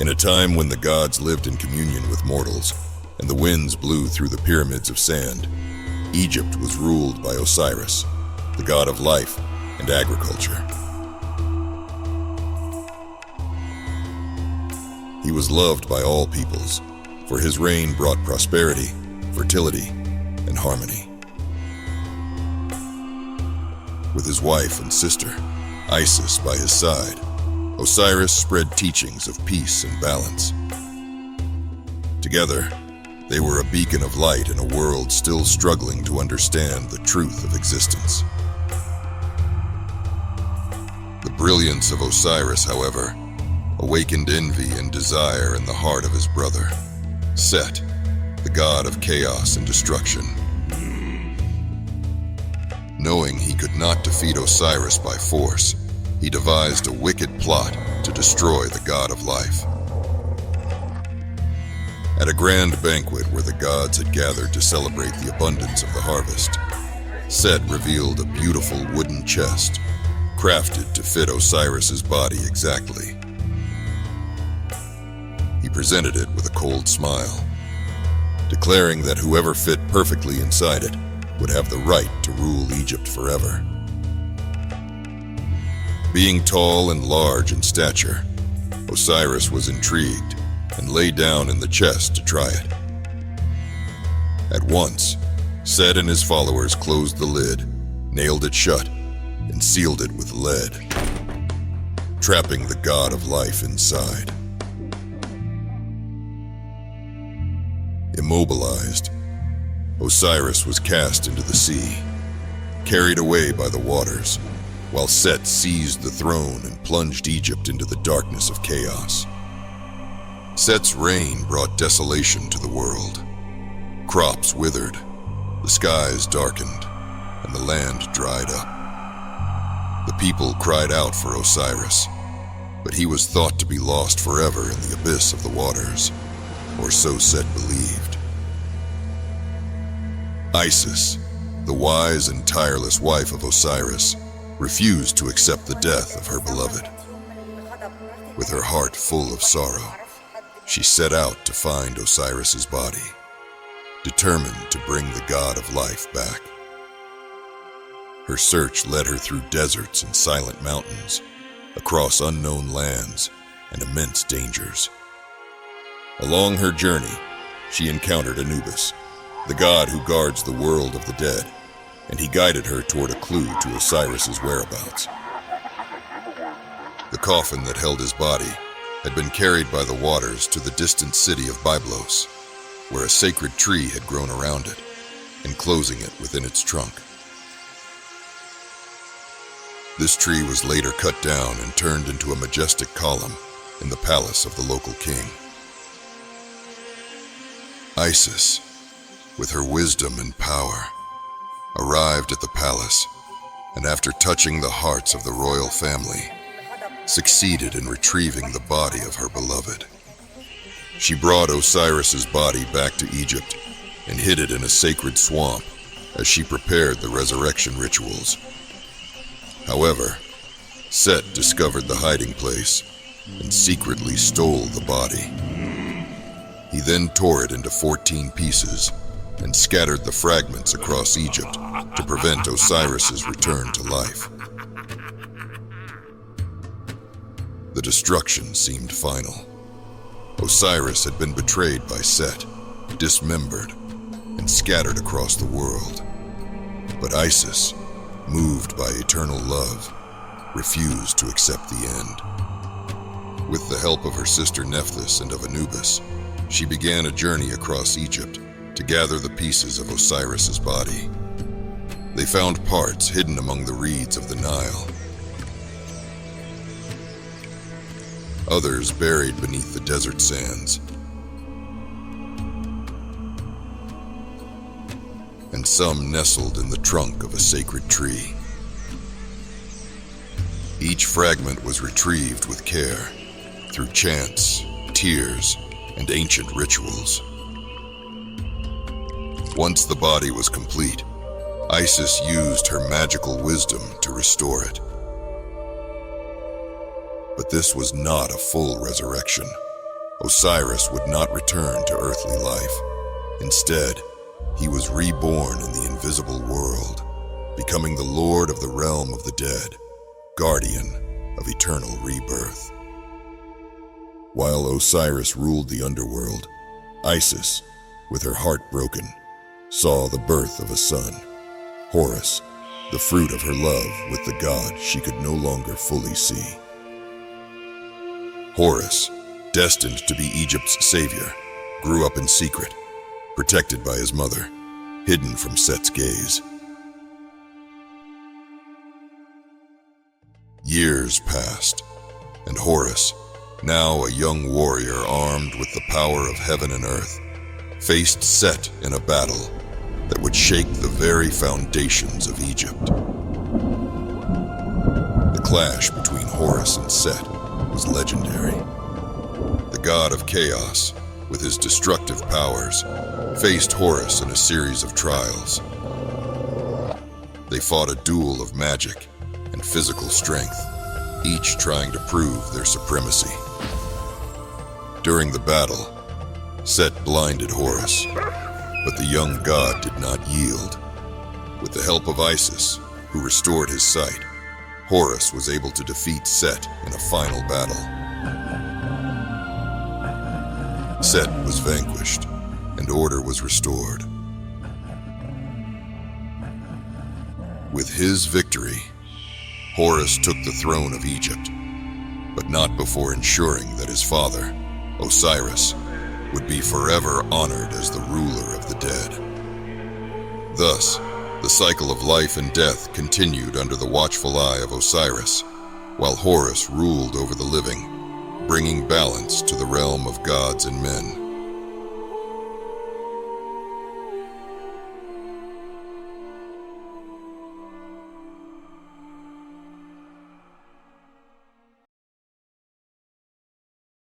In a time when the gods lived in communion with mortals, and the winds blew through the pyramids of sand, Egypt was ruled by Osiris, the god of life and agriculture. He was loved by all peoples, for his reign brought prosperity, fertility, and harmony. With his wife and sister, Isis, by his side, Osiris spread teachings of peace and balance. Together, they were a beacon of light in a world still struggling to understand the truth of existence. The brilliance of Osiris, however, awakened envy and desire in the heart of his brother, Set, the god of chaos and destruction. Knowing he could not defeat Osiris by force, he devised a wicked plot to destroy the god of life. At a grand banquet where the gods had gathered to celebrate the abundance of the harvest, Set revealed a beautiful wooden chest, crafted to fit Osiris's body exactly. He presented it with a cold smile, declaring that whoever fit perfectly inside it would have the right to rule Egypt forever. Being tall and large in stature, Osiris was intrigued and lay down in the chest to try it. At once, Set and his followers closed the lid, nailed it shut, and sealed it with lead, trapping the god of life inside. Immobilized, Osiris was cast into the sea, carried away by the waters, while Set seized the throne and plunged Egypt into the darkness of chaos. Set's reign brought desolation to the world. Crops withered, the skies darkened, and the land dried up. The people cried out for Osiris, but he was thought to be lost forever in the abyss of the waters, or so Set believed. Isis, the wise and tireless wife of Osiris, refused to accept the death of her beloved. With her heart full of sorrow, she set out to find Osiris's body, determined to bring the god of life back. Her search led her through deserts and silent mountains, across unknown lands and immense dangers. Along her journey, she encountered Anubis, the god who guards the world of the dead, and he guided her toward a clue to Osiris's whereabouts. The coffin that held his body had been carried by the waters to the distant city of Byblos, where a sacred tree had grown around it, enclosing it within its trunk. This tree was later cut down and turned into a majestic column in the palace of the local king. Isis, with her wisdom and power, arrived at the palace, and after touching the hearts of the royal family, succeeded in retrieving the body of her beloved. She brought Osiris's body back to Egypt and hid it in a sacred swamp as she prepared the resurrection rituals. However, Set discovered the hiding place and secretly stole the body. He then tore it into 14 pieces and scattered the fragments across Egypt to prevent Osiris's return to life. The destruction seemed final. Osiris had been betrayed by Set, dismembered, and scattered across the world. But Isis, moved by eternal love, refused to accept the end. With the help of her sister Nephthys and of Anubis, she began a journey across Egypt to gather the pieces of Osiris's body. They found parts hidden among the reeds of the Nile, others buried beneath the desert sands, and some nestled in the trunk of a sacred tree. Each fragment was retrieved with care through chants, tears, and ancient rituals. Once the body was complete, Isis used her magical wisdom to restore it. But this was not a full resurrection. Osiris would not return to earthly life. Instead, he was reborn in the invisible world, becoming the lord of the realm of the dead, guardian of eternal rebirth. While Osiris ruled the underworld, Isis, with her heart broken, saw the birth of a son, Horus, the fruit of her love with the god she could no longer fully see. Horus, destined to be Egypt's savior, grew up in secret, protected by his mother, hidden from Set's gaze. Years passed, and Horus, now a young warrior armed with the power of heaven and earth, faced Set in a battle that would shake the very foundations of Egypt. The clash between Horus and Set was legendary. The god of chaos, with his destructive powers, faced Horus in a series of trials. They fought a duel of magic and physical strength, each trying to prove their supremacy. During the battle, Set blinded Horus, but the young god did not yield. With the help of Isis, who restored his sight, Horus was able to defeat Set in a final battle. Set was vanquished, and order was restored. With his victory, Horus took the throne of Egypt, but not before ensuring that his father, Osiris, would be forever honored as the ruler of the dead. Thus, the cycle of life and death continued under the watchful eye of Osiris, while Horus ruled over the living, bringing balance to the realm of gods and men.